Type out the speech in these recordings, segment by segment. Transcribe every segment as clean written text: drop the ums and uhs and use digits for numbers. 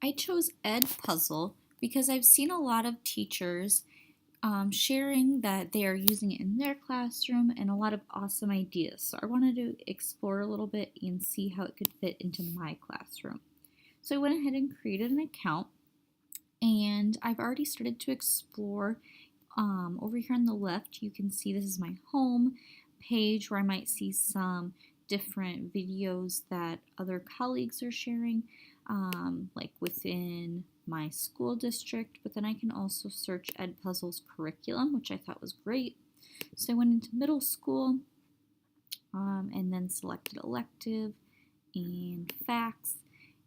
I chose edpuzzle because I've seen a lot of teachers sharing that they are using it in their classroom and a lot of awesome ideas. So I wanted to explore a little bit and see how it could fit into my classroom. So I went ahead and created an account, and I've already started to explore. Over here on the left, you can see this is my home page where I might see some different videos that other colleagues are sharing, like within my school district, but then I can also search edpuzzle's curriculum, which I thought was great. So I went into middle school and then selected elective and facts,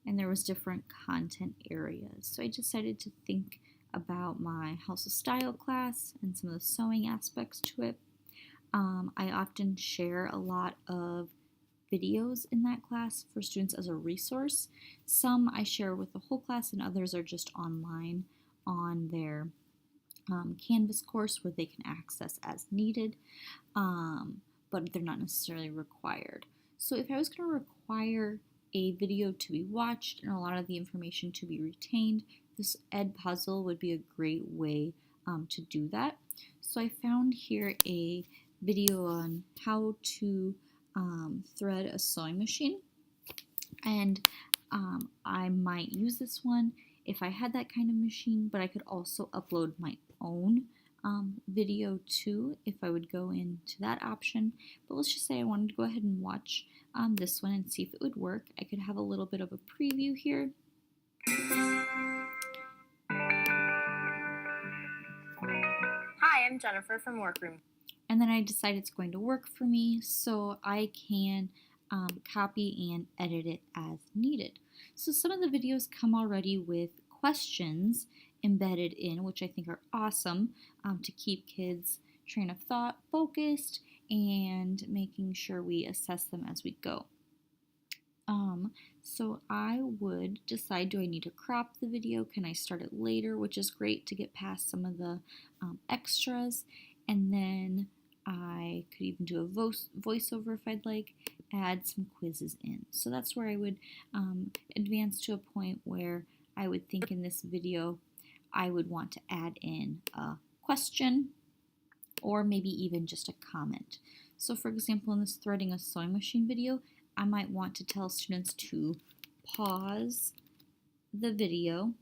and there was different content areas. So I decided to think about my House of Style class and some of the sewing aspects to it. I often share a lot of videos in that class for students as a resource. Some I share with the whole class, and others are just online on their Canvas course where they can access as needed, but they're not necessarily required. So if I was going to require a video to be watched and a lot of the information to be retained, this edpuzzle would be a great way to do that. So I found here a video on how to thread a sewing machine, and I might use this one if I had that kind of machine, but I could also upload my own video too if I would go into that option. But let's just say I wanted to go ahead and watch this one and see if it would work. I could have a little bit of a preview here. Hi, I'm Jennifer from Workroom. And then I decide it's going to work for me, so I can copy and edit it as needed. So some of the videos come already with questions embedded in, which I think are awesome to keep kids' train of thought focused and making sure we assess them as we go. So I would decide, do I need to crop the video? Can I start it later, which is great to get past some of the extras. And then I could even do a voiceover if I'd like, add some quizzes in. So that's where I would advance to a point where I would think in this video I would want to add in a question or maybe even just a comment. So for example, in this threading a sewing machine video, I might want to tell students to pause the video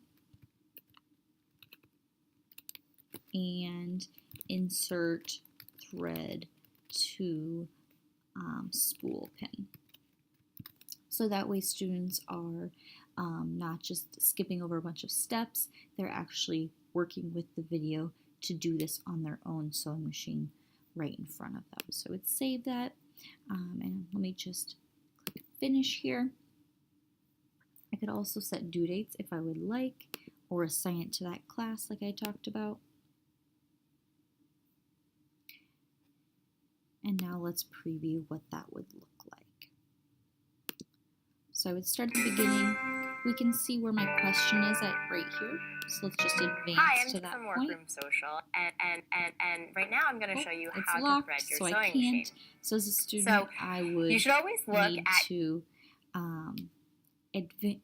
and insert thread to spool pin. So that way students are not just skipping over a bunch of steps, they're actually working with the video to do this on their own sewing machine right in front of them. So it's save that, and let me just click finish here. I could also set due dates if I would like, or assign it to that class like I talked about. And now let's preview what that would look like. So I would start at the beginning. We can see where my question is at right here. So let's just advance to that from point. Workroom Social, and right now I'm going to show you how locked, to thread your so sewing I can't. machine. So as a student, So I would you should always look need at to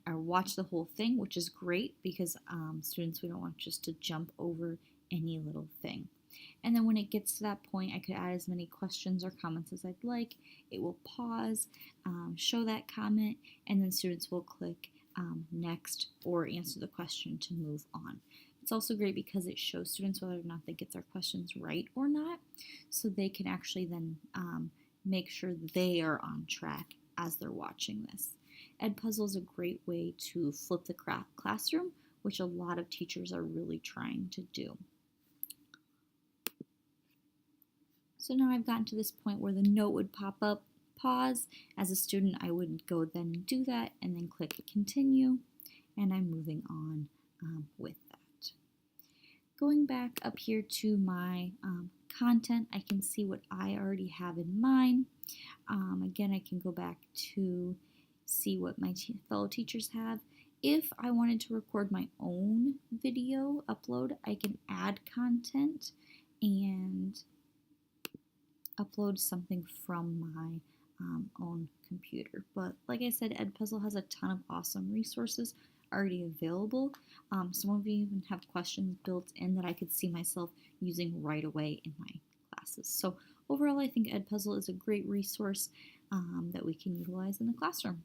watch the whole thing, which is great because students, we don't want just to jump over any little thing. And then when it gets to that point, I could add as many questions or comments as I'd like. It will pause, show that comment, and then students will click next or answer the question to move on. It's also great because it shows students whether or not they get their questions right or not, so they can actually then make sure they are on track as they're watching this. Edpuzzle is a great way to flip the classroom, which a lot of teachers are really trying to do. So now I've gotten to this point where the note would pop up, pause. As a student, I would go then and do that and then click continue, and I'm moving on with that. Going back up here to my content, I can see what I already have in mind. Again, I can go back to see what my fellow teachers have. If I wanted to record my own video upload, I can add content and upload something from my own computer. But like I said, edpuzzle has a ton of awesome resources already available. Some of you even have questions built in that I could see myself using right away in my classes. So overall, I think Edpuzzle is a great resource that we can utilize in the classroom.